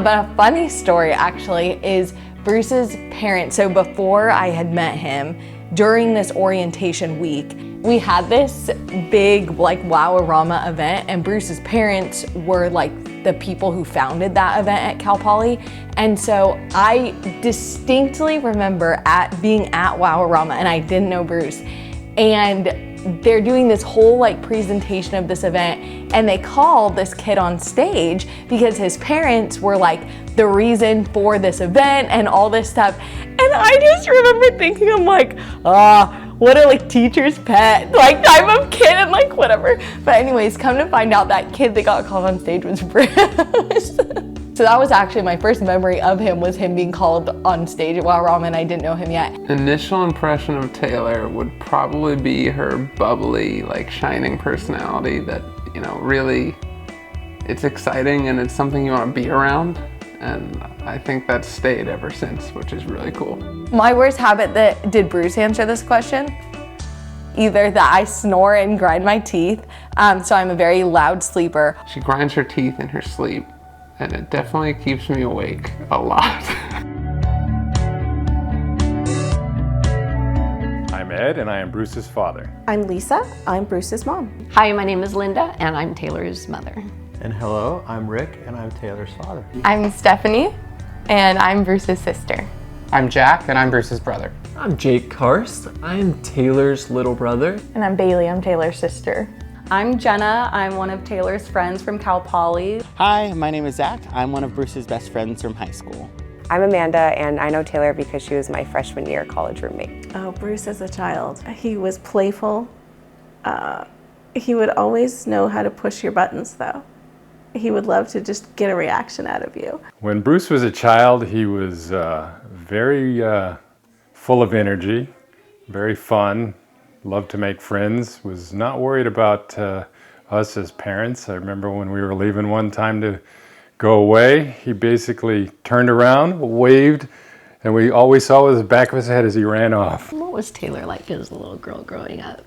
But a funny story actually is Bruce's parents. So before I had met him, during this orientation week, we had this big like Wow-A-Rama event, and Bruce's parents were like the people who founded that event at Cal Poly. And so I distinctly remember being at Wow-A-Rama, and I didn't know Bruce. And they're doing this whole like presentation of this event, and they call this kid on stage because his parents were like the reason for this event and all this stuff. And I just remember thinking, I'm like, what a like teacher's pet, like type of kid, and like whatever. But anyways, come to find out that kid that got called on stage was Bruce. So that was actually my first memory of him, was him being called on stage at Wow-A-Rama, and I didn't know him yet. Initial impression of Taylor would probably be her bubbly, like shining personality that, you know, really, it's exciting and it's something you want to be around. And I think that's stayed ever since, which is really cool. My worst habit did Bruce answer this question? Either that I snore and grind my teeth, so I'm a very loud sleeper. She grinds her teeth in her sleep, and it definitely keeps me awake a lot. I'm Ed, and I am Bruce's father. I'm Lisa. I'm Bruce's mom. Hi, my name is Linda, and I'm Taylor's mother. And hello, I'm Rick, and I'm Taylor's father. I'm Stephanie, and I'm Bruce's sister. I'm Jack, and I'm Bruce's brother. I'm Jake Karst. I'm Taylor's little brother. And I'm Bailey. I'm Taylor's sister. I'm Jenna. I'm one of Taylor's friends from Cal Poly. Hi, my name is Zach. I'm one of Bruce's best friends from high school. I'm Amanda, and I know Taylor because she was my freshman year college roommate. Oh, Bruce as a child, he was playful. He would always know how to push your buttons, though. He would love to just get a reaction out of you. When Bruce was a child, he was very full of energy, very fun, loved to make friends, was not worried about us as parents. I remember when we were leaving one time to go away, he basically turned around, waved, and we always saw the back of his head as he ran off. What was Taylor like as a little girl growing up?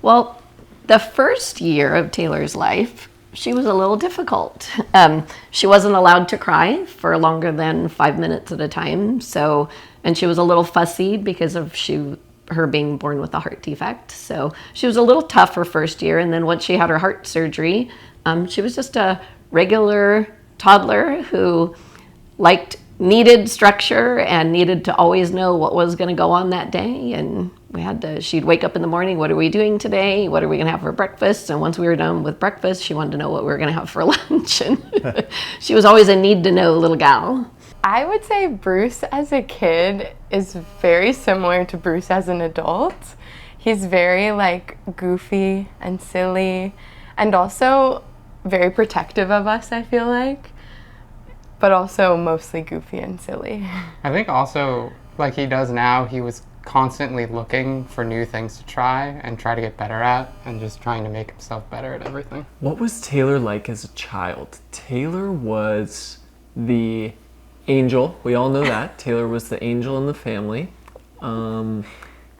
Well, the first year of Taylor's life, she was a little difficult. She wasn't allowed to cry for longer than 5 minutes at a time. And she was a little fussy because of her being born with a heart defect. So she was a little tough her first year. And then once she had her heart surgery, she was just a regular toddler who needed structure and needed to always know what was going to go on that day. And she'd wake up in the morning, what are we doing today? What are we going to have for breakfast? And once we were done with breakfast, she wanted to know what we were going to have for lunch. And she was always a need to know little gal. I would say Bruce as a kid is very similar to Bruce as an adult. He's very goofy and silly, and also very protective of us, I feel like, but also mostly goofy and silly. I think also, like he does now, he was constantly looking for new things to try and try to get better at, and just trying to make himself better at everything. What was Taylor like as a child? Taylor was the angel. We all know that. Taylor was the angel in the family.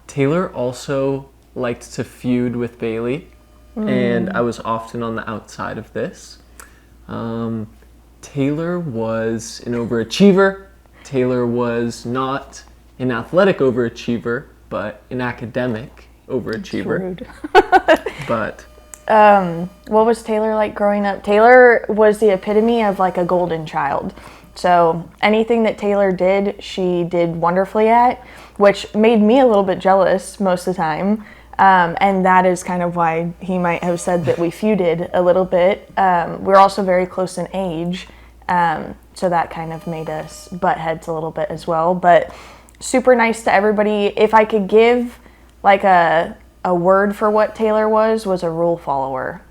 Taylor also liked to feud with Bailey, and I was often on the outside of this. Taylor was an overachiever. Taylor was not an athletic overachiever, but an academic overachiever. But what was Taylor like growing up? Taylor was the epitome of a golden child. So anything that Taylor did, she did wonderfully at, which made me a little bit jealous most of the time. And that is kind of why he might have said that we feuded a little bit. We're also very close in age, so that kind of made us butt heads a little bit as well. But super nice to everybody. If I could give a word for what Taylor was a rule follower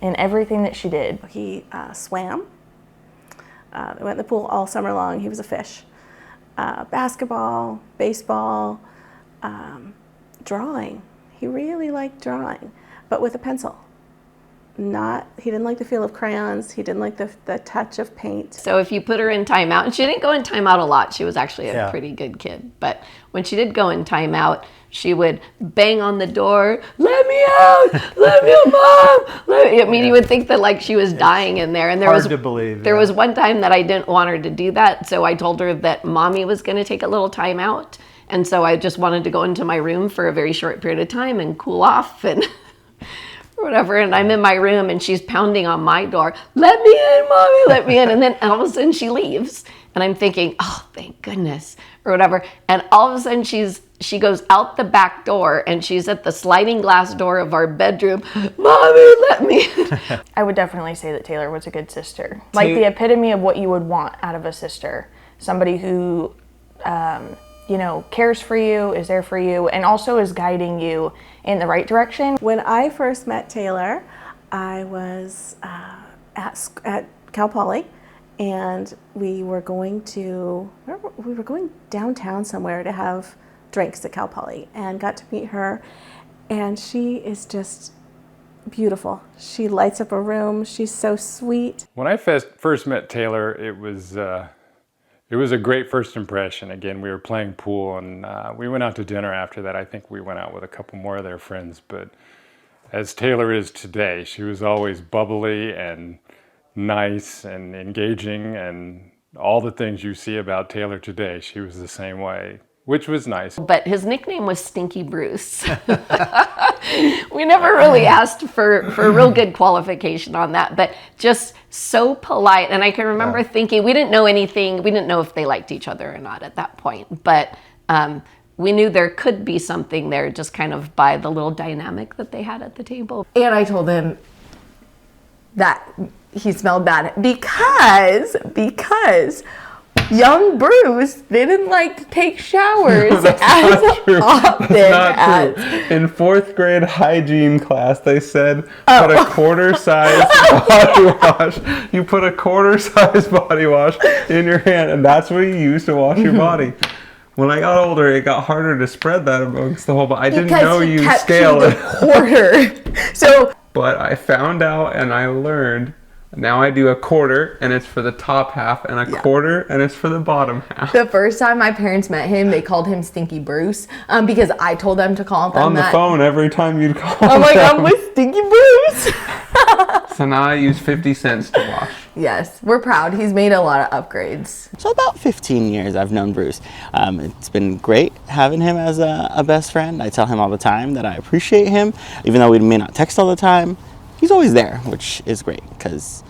in everything that she did. He swam. Went in the pool all summer long. He was a fish. Basketball, baseball, drawing. He really liked drawing, but with a pencil. he didn't like the feel of crayons. He didn't like the touch of paint. So if you put her in timeout, and she didn't go in timeout a lot, she was actually a pretty good kid. But when she did go in timeout, she would bang on the door, "Let me out! Let me out, Mom!" I mean, you would think that like she was dying in there. And there Hard to believe. There was one time that I didn't want her to do that, so I told her that Mommy was going to take a little time out. And so I just wanted to go into my room for a very short period of time and cool off and whatever. And I'm in my room and she's pounding on my door, "Let me in, Mommy, let me in." And then all of a sudden she leaves. And I'm thinking, "Oh, thank goodness," or whatever. And all of a sudden she goes out the back door and she's at the sliding glass door of our bedroom. "Mommy, let me in." I would definitely say that Taylor was a good sister. Like the epitome of what you would want out of a sister. Somebody who, you know, cares for you, is there for you, and also is guiding you in the right direction. When I first met Taylor, I was at Cal Poly, and we were going downtown somewhere to have drinks at Cal Poly, and got to meet her, and she is just beautiful. She lights up a room. She's so sweet. When I first met Taylor, it was a great first impression. Again, we were playing pool, and we went out to dinner after that. I think we went out with a couple more of their friends, but as Taylor is today, she was always bubbly and nice and engaging, and all the things you see about Taylor today, she was the same way, which was nice. But his nickname was Stinky Bruce. We never really asked for a real good qualification on that, but just so polite. And I can remember thinking, we didn't know anything. We didn't know if they liked each other or not at that point, but we knew there could be something there just kind of by the little dynamic that they had at the table. And I told him that he smelled bad because young Bruce didn't like to take showers as often as... In 4th grade hygiene class, they said put a quarter-size body wash. You put a quarter-size body wash in your hand, and that's what you use to wash your body. When I got older, it got harder to spread that amongst the whole body. I didn't know you scale it. So, but I found out and I learned. Now I do a quarter, and it's for the top half, and a quarter, and it's for the bottom half. The first time my parents met him, they called him Stinky Bruce because I told them to call him on the phone every time you'd call him. I'm like, "I'm with Stinky Bruce." So now I use 50 cents to wash. Yes, we're proud. He's made a lot of upgrades. So about 15 years I've known Bruce. It's been great having him as a best friend. I tell him all the time that I appreciate him, even though we may not text all the time. He's always there, which is great because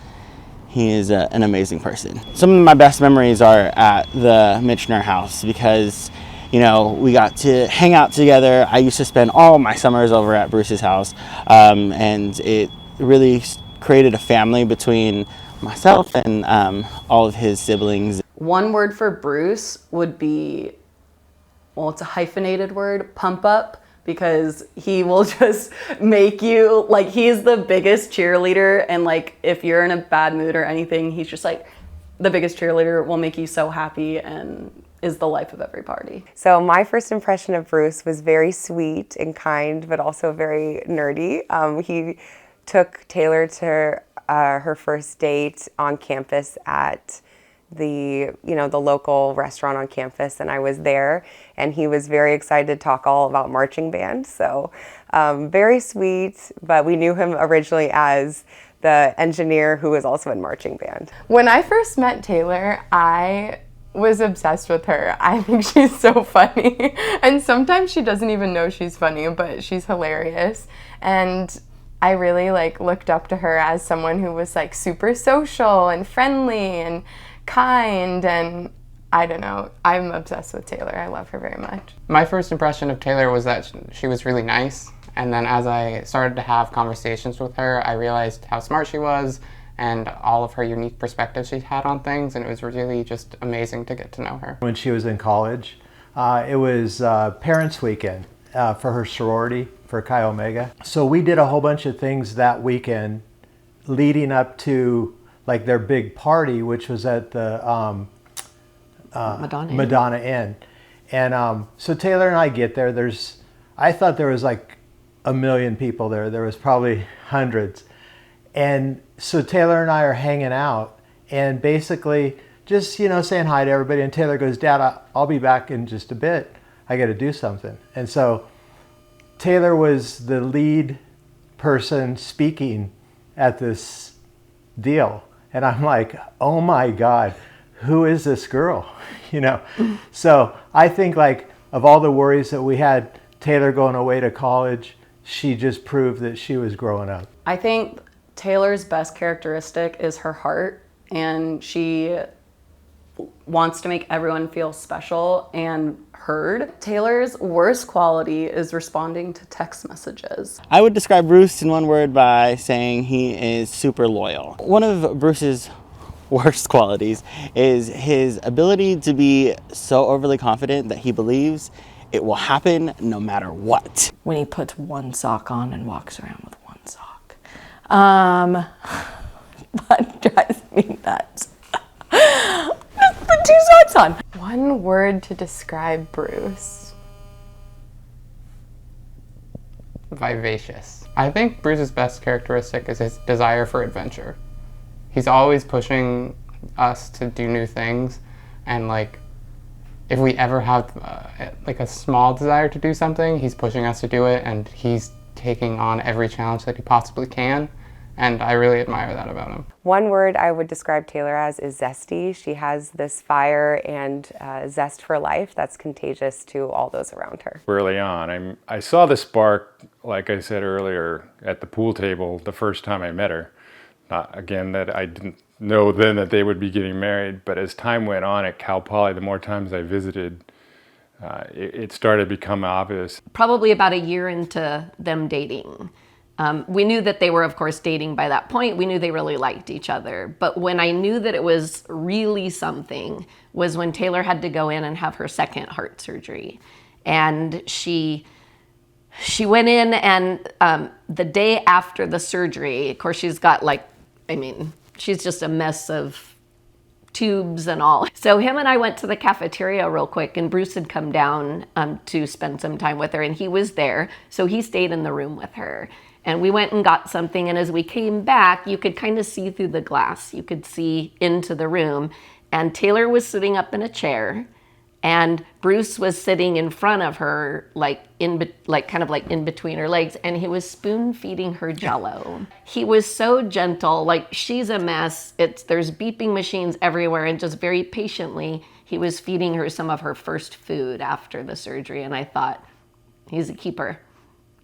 he is an amazing person. Some of my best memories are at the Michener house because, you know, we got to hang out together. I used to spend all my summers over at Bruce's house, and it really created a family between myself and all of his siblings. One word for Bruce would be, well, it's a hyphenated word, pump up. Because he will just make you, like, he's the biggest cheerleader, and like if you're in a bad mood or anything, he's just like the biggest cheerleader, will make you so happy and is the life of every party. So my first impression of Bruce was very sweet and kind, but also very nerdy. He took Taylor to her first date on campus at the local restaurant on campus, and I was there, and he was very excited to talk all about marching band. So very sweet, but we knew him originally as the engineer who was also in marching band. When I first met Taylor, I was obsessed with her. I think she's so funny, and sometimes she doesn't even know she's funny, but she's hilarious. And I really looked up to her as someone who was super social and friendly and kind, and I don't know, I'm obsessed with Taylor. I love her very much. My first impression of Taylor was that she was really nice, and then as I started to have conversations with her, I realized how smart she was and all of her unique perspectives she had on things, and it was really just amazing to get to know her. When she was in college, it was Parents Weekend for her sorority, for Chi Omega. So we did a whole bunch of things that weekend leading up to their big party, which was at the Madonna Inn. And so Taylor and I get there. I thought there was 1 million people there. There was probably hundreds. And so Taylor and I are hanging out and basically just, saying hi to everybody. And Taylor goes, Dad, I'll be back in just a bit. I got to do something. And so Taylor was the lead person speaking at this deal. And I'm like, oh my God, who is this girl? So I think like of all the worries that we had, Taylor going away to college, she just proved that she was growing up. I think Taylor's best characteristic is her heart, and she wants to make everyone feel special and heard. Taylor's worst quality is responding to text messages. I would describe Bruce in one word by saying he is super loyal. One of Bruce's worst qualities is his ability to be so overly confident that he believes it will happen no matter what. When he puts one sock on and walks around with one sock. That drives me nuts. Just put 2 socks on. One word to describe Bruce. Vivacious. I think Bruce's best characteristic is his desire for adventure. He's always pushing us to do new things, and like if we ever have like a small desire to do something, he's pushing us to do it, and he's taking on every challenge that he possibly can, and I really admire that about him. One word I would describe Taylor as is zesty. She has this fire and zest for life that's contagious to all those around her. Early on, I saw the spark, like I said earlier, at the pool table the first time I met her. Again, that I didn't know then that they would be getting married, but as time went on at Cal Poly, the more times I visited, it started to become obvious. Probably about a year into them dating. We knew that they were, of course, dating by that point. We knew they really liked each other. But when I knew that it was really something was when Taylor had to go in and have her second heart surgery. And she went in, and the day after the surgery, of course, she's got she's just a mess of tubes and all. So him and I went to the cafeteria real quick, and Bruce had come down to spend some time with her, and he was there. So he stayed in the room with her. And we went and got something, and as we came back, you could kind of see through the glass. You could see into the room, and Taylor was sitting up in a chair, and Bruce was sitting in front of her, in between her legs, and he was spoon feeding her Jell-O. He was so gentle, she's a mess. There's beeping machines everywhere, and just very patiently, he was feeding her some of her first food after the surgery. And I thought, he's a keeper.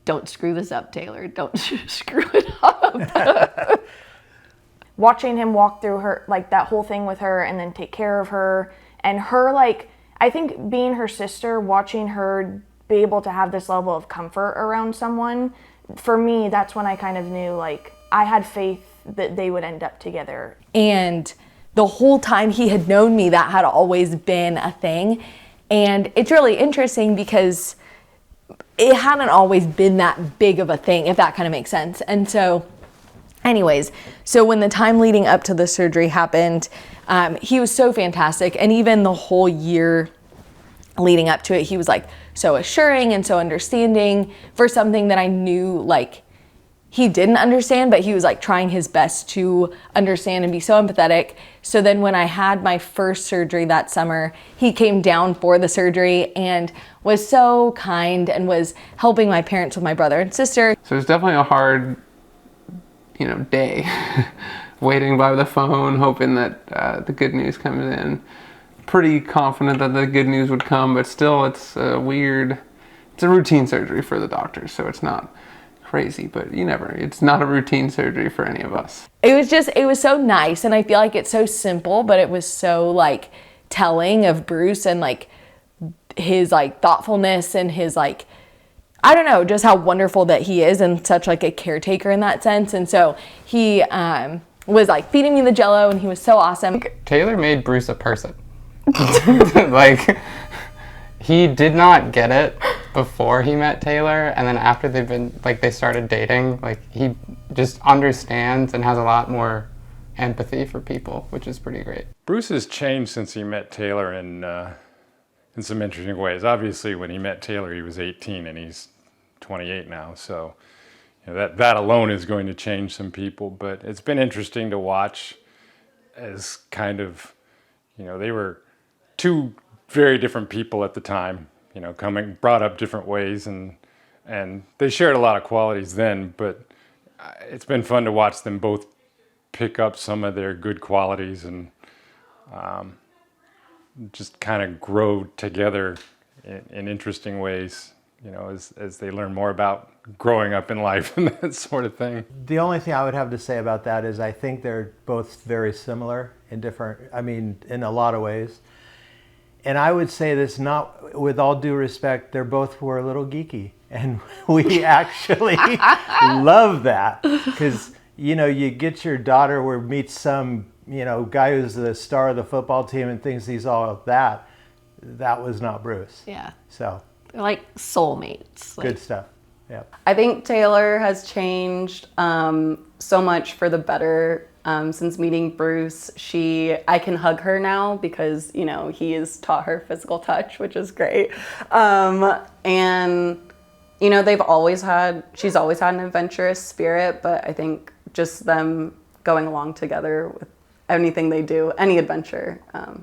Don't screw this up, Taylor. Don't screw it up. Watching him walk through her, that whole thing with her, and then take care of her, and her, I think being her sister, watching her be able to have this level of comfort around someone, for me, that's when I kind of knew, I had faith that they would end up together. And the whole time he had known me, that had always been a thing. And it's really interesting because it hadn't always been that big of a thing, if that kind of makes sense. And so anyways, so when the time leading up to the surgery happened, he was so fantastic. And even the whole year leading up to it, he was so assuring and so understanding for something that I knew he didn't understand, but he was trying his best to understand and be so empathetic. So then when I had my first surgery that summer, he came down for the surgery and was so kind and was helping my parents with my brother and sister. So it's definitely a hard, day. Waiting by the phone, hoping that the good news comes in. Pretty confident that the good news would come, but still it's a routine surgery for the doctors, so it's not crazy, but it's not a routine surgery for any of us. It was so nice, and I feel like it's so simple, but it was so telling of Bruce and his thoughtfulness and his I don't know, just how wonderful that he is and such a caretaker in that sense. And so he was feeding me the Jell-O, and he was so awesome. Taylor made Bruce a person. He did not get it before he met Taylor, and then after they started dating, he just understands and has a lot more empathy for people, which is pretty great. Bruce has changed since he met Taylor in some interesting ways. Obviously, when he met Taylor, he was 18, and he's 28 now, so that alone is going to change some people. But it's been interesting to watch as kind of, they were two very different people at the time, brought up different ways, and they shared a lot of qualities then, but it's been fun to watch them both pick up some of their good qualities and just kind of grow together in interesting ways, as they learn more about growing up in life and that sort of thing. The only thing I would have to say about that is I think they're both very similar in in a lot of ways. And I would say this, not with all due respect, they both were a little geeky. And we actually love that, because, you get your daughter where meets some, guy who's the star of the football team and thinks he's all of that. That was not Bruce. Yeah. So. They're like soulmates. Good stuff. Yeah. I think Taylor has changed so much for the better since meeting Bruce. I can hug her now because, he has taught her physical touch, which is great. And she's always had an adventurous spirit, but I think just them going along together with anything they do, any adventure.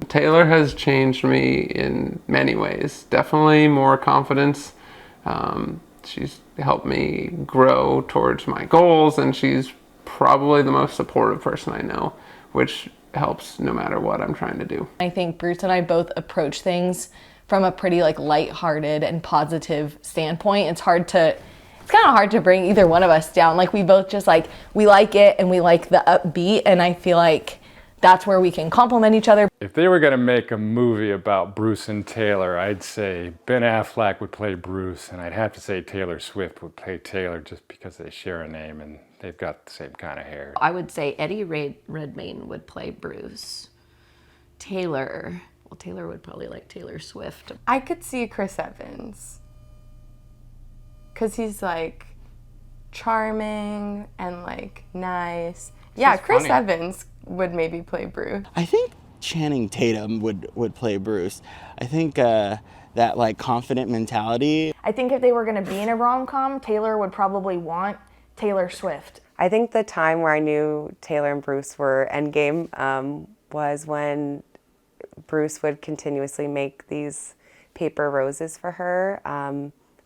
Taylor has changed me in many ways. Definitely more confidence. She's helped me grow towards my goals, and she's probably the most supportive person I know, which helps no matter what I'm trying to do. I think Bruce and I both approach things from a pretty lighthearted and positive standpoint. It's kind of hard to bring either one of us down. We both just we like it and we like the upbeat, and I feel like that's where we can complement each other. If they were going to make a movie about Bruce and Taylor, I'd say Ben Affleck would play Bruce, and I'd have to say Taylor Swift would play Taylor, just because they share a name and they've got the same kind of hair. I would say Eddie Redmayne would play Bruce. Taylor would probably like Taylor Swift. I could see Chris Evans, because he's charming and nice. Yeah, Chris funny. Evans would maybe play Bruce. I think Channing Tatum would play Bruce. I think that confident mentality. I think if they were going to be in a rom-com, Taylor would probably want Taylor Swift. I think the time where I knew Taylor and Bruce were endgame was when Bruce would continuously make these paper roses for her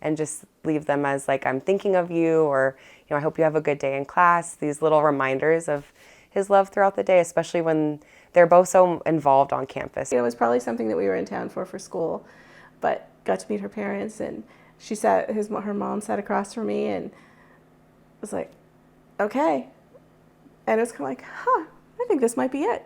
and just leave them as I'm thinking of you, or I hope you have a good day in class. These little reminders of his love throughout the day, especially when they're both so involved on campus. It was probably something that we were in town for school, but got to meet her parents, and her mom sat across from me and was like, okay. And it was kind of I think this might be it.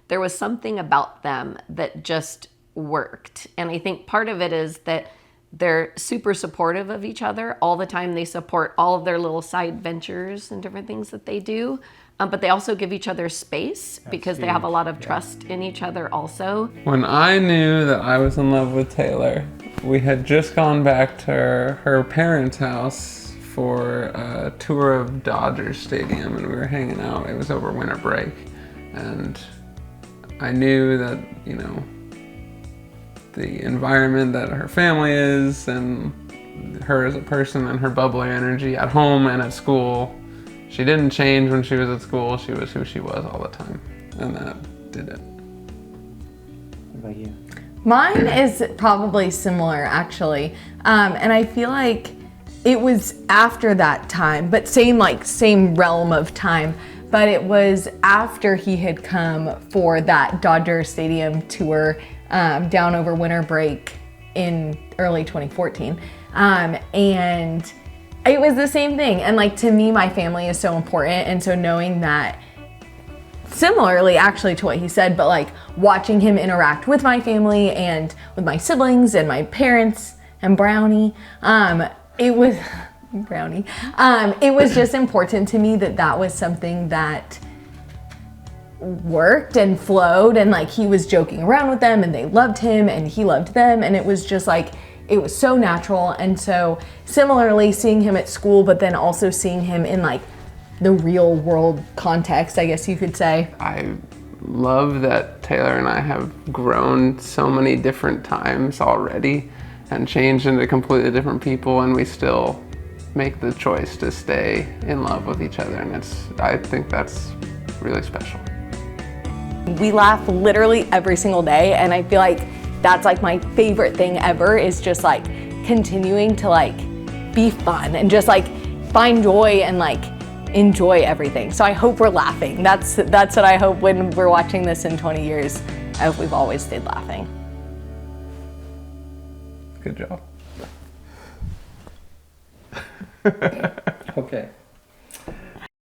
There was something about them that just worked. And I think part of it is that they're super supportive of each other all the time. They support all of their little side ventures and different things that they do. But they also give each other space because they have a lot of trust in each other also. When I knew that I was in love with Taylor, we had just gone back to her parents' house for a tour of Dodger Stadium, and we were hanging out. It was over winter break. And I knew that, the environment that her family is, and her as a person, and her bubbly energy at home and at school, she didn't change when she was at school. She was who she was all the time, and that did it. What about you? Mine is probably similar, actually, and I feel like it was after that time, but same realm of time. But it was after he had come for that Dodger Stadium tour down over winter break in early 2014. And it was the same thing. And to me, my family is so important. And so knowing that, similarly actually to what he said, but watching him interact with my family and with my siblings and my parents and Brownie, it was... Brownie. It was just important to me that was something that worked and flowed, and he was joking around with them and they loved him and he loved them, and it was just it was so natural. And so similarly, seeing him at school, but then also seeing him in the real world context, I guess you could say. I love that Taylor and I have grown so many different times already and changed into completely different people, and we still make the choice to stay in love with each other, and I think that's really special. We laugh literally every single day, and I feel like that's like my favorite thing ever, is just like continuing to like be fun and just like find joy and like enjoy everything. So I hope we're laughing. That's what I hope when we're watching this in 20 years. I hope we've always stayed laughing. Good job. Okay.